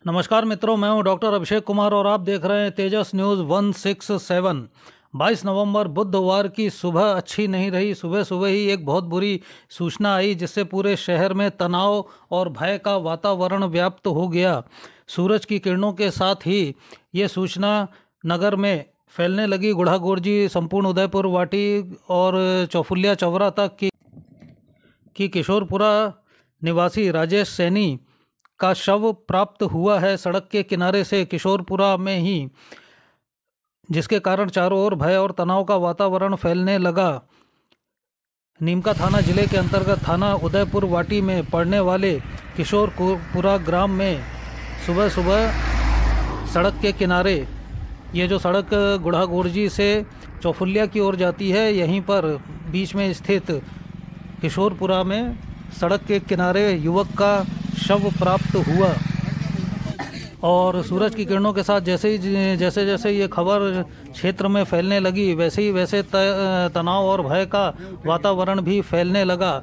नमस्कार मित्रों, मैं हूं डॉक्टर अभिषेक कुमार और आप देख रहे हैं तेजस न्यूज़ 167। 22 नवंबर बुधवार की सुबह अच्छी नहीं रही। सुबह सुबह ही एक बहुत बुरी सूचना आई जिससे पूरे शहर में तनाव और भय का वातावरण व्याप्त हो गया। सूरज की किरणों के साथ ही ये सूचना नगर में फैलने लगी। गुढ़ागोरजी, संपूर्ण उदयपुर वाटी और चौफुलिया चौवरा तक की किशोरपुरा निवासी राजेश सैनी का शव प्राप्त हुआ है सड़क के किनारे से किशोरपुरा में ही, जिसके कारण चारों ओर भय और तनाव का वातावरण फैलने लगा। नीमका थाना जिले के अंतर्गत थाना उदयपुर वाटी में पड़ने वाले किशोरपुरा ग्राम में सुबह सुबह सड़क के किनारे, ये जो सड़क गुढ़ागोरजी से चौफुलिया की ओर जाती है, यहीं पर बीच में स्थित किशोरपुरा में सड़क के किनारे युवक का शव प्राप्त हुआ। और सूरज की किरणों के साथ जैसे जैसे ये खबर क्षेत्र में फैलने लगी, वैसे तनाव और भय का वातावरण भी फैलने लगा।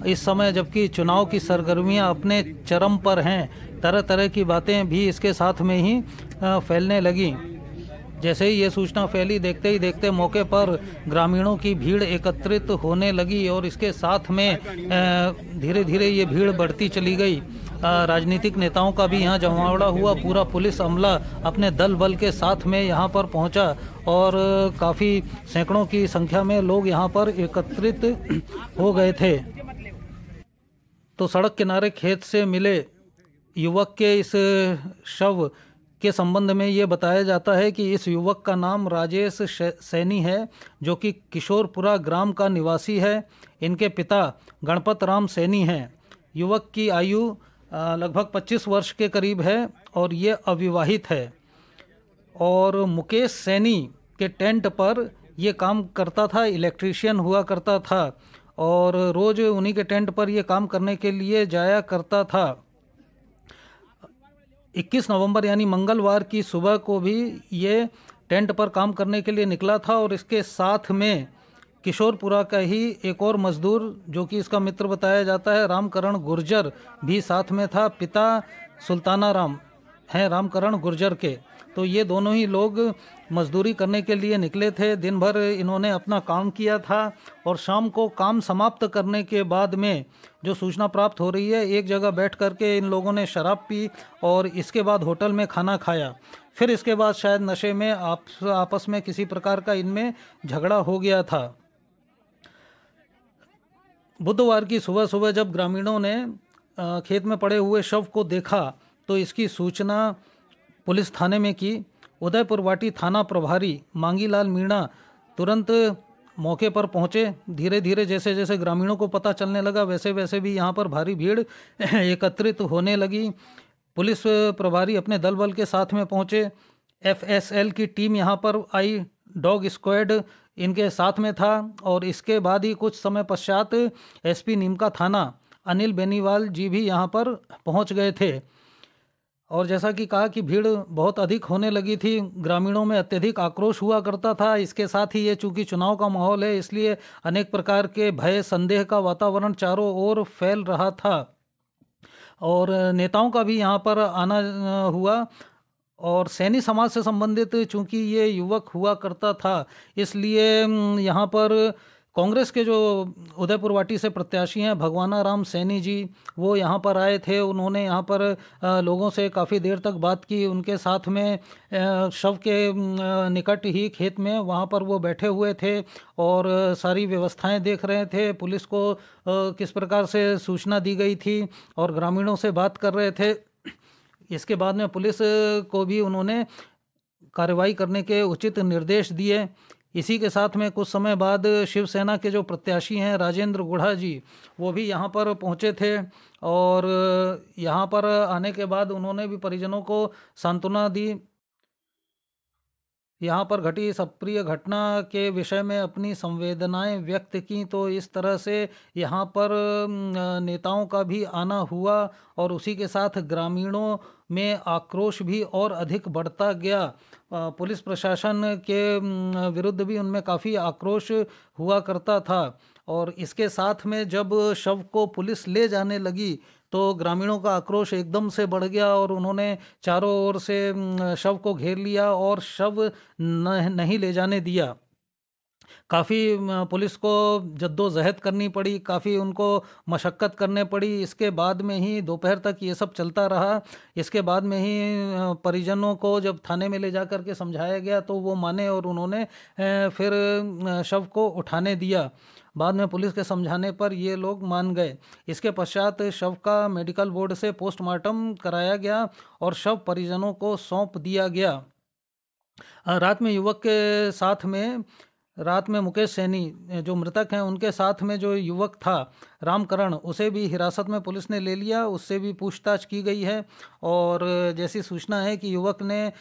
इस समय जबकि चुनाव की सरगर्मियां अपने चरम पर हैं, तरह तरह की बातें भी इसके साथ में ही फैलने लगी। जैसे ही ये सूचना फैली, देखते ही देखते मौके पर ग्रामीणों की भीड़ एकत्रित होने लगी और इसके साथ में धीरे धीरे ये भीड़ बढ़ती चली गई। राजनीतिक नेताओं का भी यहाँ जमावड़ा हुआ। पूरा पुलिस अमला अपने दल बल के साथ में यहाँ पर पहुँचा और काफ़ी सैकड़ों की संख्या में लोग यहाँ पर एकत्रित हो गए थे। तो सड़क किनारे खेत से मिले युवक के इस शव के संबंध में ये बताया जाता है कि इस युवक का नाम राजेश सैनी है, जो कि किशोरपुरा ग्राम का निवासी है। इनके पिता गणपत राम सैनी हैं। युवक की आयु लगभग 25 वर्ष के करीब है और ये अविवाहित है। और मुकेश सैनी के टेंट पर ये काम करता था, इलेक्ट्रीशियन हुआ करता था और रोज़ उन्हीं के टेंट पर ये काम करने के लिए जाया करता था। 21 नवंबर यानी मंगलवार की सुबह को भी ये टेंट पर काम करने के लिए निकला था और इसके साथ में किशोरपुरा का ही एक और मजदूर, जो कि इसका मित्र बताया जाता है, रामकरण गुर्जर, भी साथ में था। पिता सुल्ताना राम हैं रामकरण गुर्जर के। तो ये दोनों ही लोग मजदूरी करने के लिए निकले थे। दिन भर इन्होंने अपना काम किया था और शाम को काम समाप्त करने के बाद में जो सूचना प्राप्त हो रही है, एक जगह बैठ करके इन लोगों ने शराब पी और इसके बाद होटल में खाना खाया। फिर इसके बाद शायद नशे में आपस में किसी प्रकार का इनमें झगड़ा हो गया था। बुधवार की सुबह सुबह जब ग्रामीणों ने खेत में पड़े हुए शव को देखा तो इसकी सूचना पुलिस थाने में की। उदयपुर वाटी थाना प्रभारी मांगीलाल मीणा तुरंत मौके पर पहुंचे। धीरे धीरे जैसे जैसे ग्रामीणों को पता चलने लगा, वैसे वैसे भी यहां पर भारी भीड़ एकत्रित होने लगी। पुलिस प्रभारी अपने दल बल के साथ में पहुंचे। FSL की टीम यहां पर आई, डॉग स्क्वाड इनके साथ में था और इसके बाद ही कुछ समय पश्चात SP नीमका थाना अनिल बेनीवाल जी भी यहां पर पहुंच गए थे। और जैसा कि कहा कि भीड़ बहुत अधिक होने लगी थी, ग्रामीणों में अत्यधिक आक्रोश हुआ करता था। इसके साथ ही ये चूंकि चुनाव का माहौल है, इसलिए अनेक प्रकार के भय संदेह का वातावरण चारों ओर फैल रहा था और नेताओं का भी यहाँ पर आना हुआ। और सैनी समाज से संबंधित चूंकि ये युवक हुआ करता था, इसलिए यहाँ पर कांग्रेस के जो उदयपुर वाटी से प्रत्याशी हैं भगवाना राम सैनी जी, वो यहाँ पर आए थे। उन्होंने यहाँ पर लोगों से काफ़ी देर तक बात की। उनके साथ में शव के निकट ही खेत में वहाँ पर वो बैठे हुए थे और सारी व्यवस्थाएं देख रहे थे। पुलिस को किस प्रकार से सूचना दी गई थी और ग्रामीणों से बात कर रहे थे। इसके बाद में पुलिस को भी उन्होंने कार्रवाई करने के उचित निर्देश दिए। इसी के साथ में कुछ समय बाद शिवसेना के जो प्रत्याशी हैं राजेंद्र गुढ़ा जी, वो भी यहाँ पर पहुँचे थे और यहाँ पर आने के बाद उन्होंने भी परिजनों को सांत्वना दी। यहाँ पर घटी इस अप्रिय घटना के विषय में अपनी संवेदनाएं व्यक्त की। तो इस तरह से यहाँ पर नेताओं का भी आना हुआ और उसी के साथ ग्रामीणों में आक्रोश भी और अधिक बढ़ता गया। पुलिस प्रशासन के विरुद्ध भी उनमें काफ़ी आक्रोश हुआ करता था। और इसके साथ में जब शव को पुलिस ले जाने लगी तो ग्रामीणों का आक्रोश एकदम से बढ़ गया और उन्होंने चारों ओर से शव को घेर लिया और शव नहीं ले जाने दिया। काफ़ी पुलिस को जद्दोजहद करनी पड़ी, काफ़ी उनको मशक्क़त करने पड़ी। इसके बाद में ही दोपहर तक ये सब चलता रहा। इसके बाद में ही परिजनों को जब थाने में ले जा कर के समझाया गया तो वो माने और उन्होंने फिर शव को उठाने दिया। बाद में पुलिस के समझाने पर ये लोग मान गए। इसके पश्चात शव का मेडिकल बोर्ड से पोस्टमार्टम कराया गया और शव परिजनों को सौंप दिया गया। रात में युवक के साथ में रात में मुकेश सैनी जो मृतक हैं उनके साथ में जो युवक था रामकरण, उसे भी हिरासत में पुलिस ने ले लिया। उससे भी पूछताछ की गई है और जैसी सूचना है कि युवक ने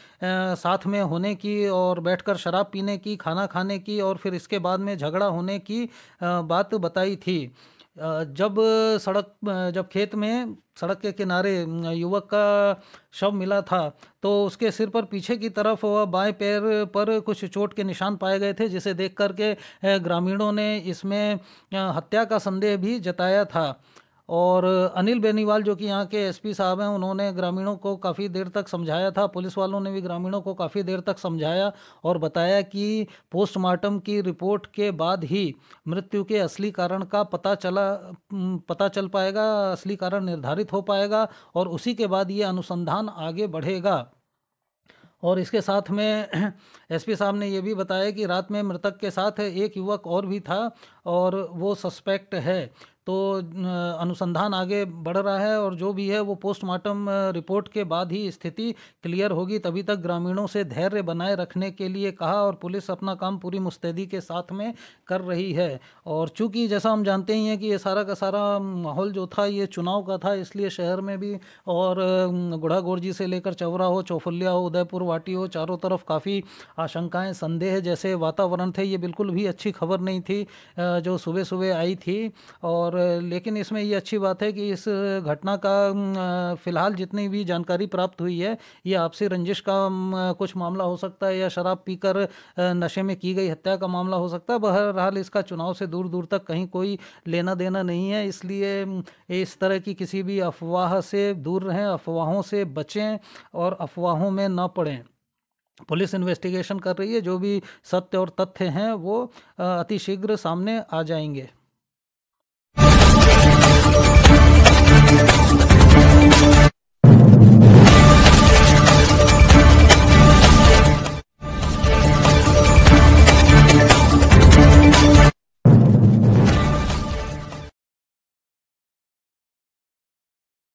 साथ में होने की और बैठकर शराब पीने की, खाना खाने की और फिर इसके बाद में झगड़ा होने की बात बताई थी। जब खेत में सड़क के किनारे युवक का शव मिला था तो उसके सिर पर पीछे की तरफ व बाएं पैर पर कुछ चोट के निशान पाए गए थे, जिसे देख कर के ग्रामीणों ने इसमें हत्या का संदेह भी जताया था। और अनिल बेनीवाल जो कि यहाँ के एसपी साहब हैं, उन्होंने ग्रामीणों को काफ़ी देर तक समझाया था। पुलिस वालों ने भी ग्रामीणों को काफ़ी देर तक समझाया और बताया कि पोस्टमार्टम की रिपोर्ट के बाद ही मृत्यु के असली कारण का पता चल पाएगा, असली कारण निर्धारित हो पाएगा और उसी के बाद ये अनुसंधान आगे बढ़ेगा। और इसके साथ में एसपी साहब ने ये भी बताया कि रात में मृतक के साथ एक युवक और भी था और वो सस्पेक्ट है। तो अनुसंधान आगे बढ़ रहा है और जो भी है वो पोस्टमार्टम रिपोर्ट के बाद ही स्थिति क्लियर होगी। तभी तक ग्रामीणों से धैर्य बनाए रखने के लिए कहा और पुलिस अपना काम पूरी मुस्तैदी के साथ में कर रही है। और चूंकि जैसा हम जानते ही हैं कि ये सारा का सारा माहौल जो था ये चुनाव का था, इसलिए शहर में भी और गुढ़ा गोरजी से लेकर चौरा हो, चौफुलिया हो, उदयपुर वाटी हो, चारों तरफ काफ़ी आशंकाएं, संदेह जैसे वातावरण थे। ये बिल्कुल भी अच्छी खबर नहीं थी जो सुबह सुबह आई थी। और लेकिन इसमें ये अच्छी बात है कि इस घटना का फ़िलहाल जितनी भी जानकारी प्राप्त हुई है ये आपसी रंजिश का कुछ मामला हो सकता है या शराब पीकर नशे में की गई हत्या का मामला हो सकता है। बहरहाल इसका चुनाव से दूर दूर तक कहीं कोई लेना देना नहीं है, इसलिए इस तरह की किसी भी अफवाह से दूर रहें, अफवाहों से बचें और अफवाहों में न पड़ें। पुलिस इन्वेस्टिगेशन कर रही है, जो भी सत्य और तथ्य हैं वो अतिशीघ्र सामने आ जाएंगे।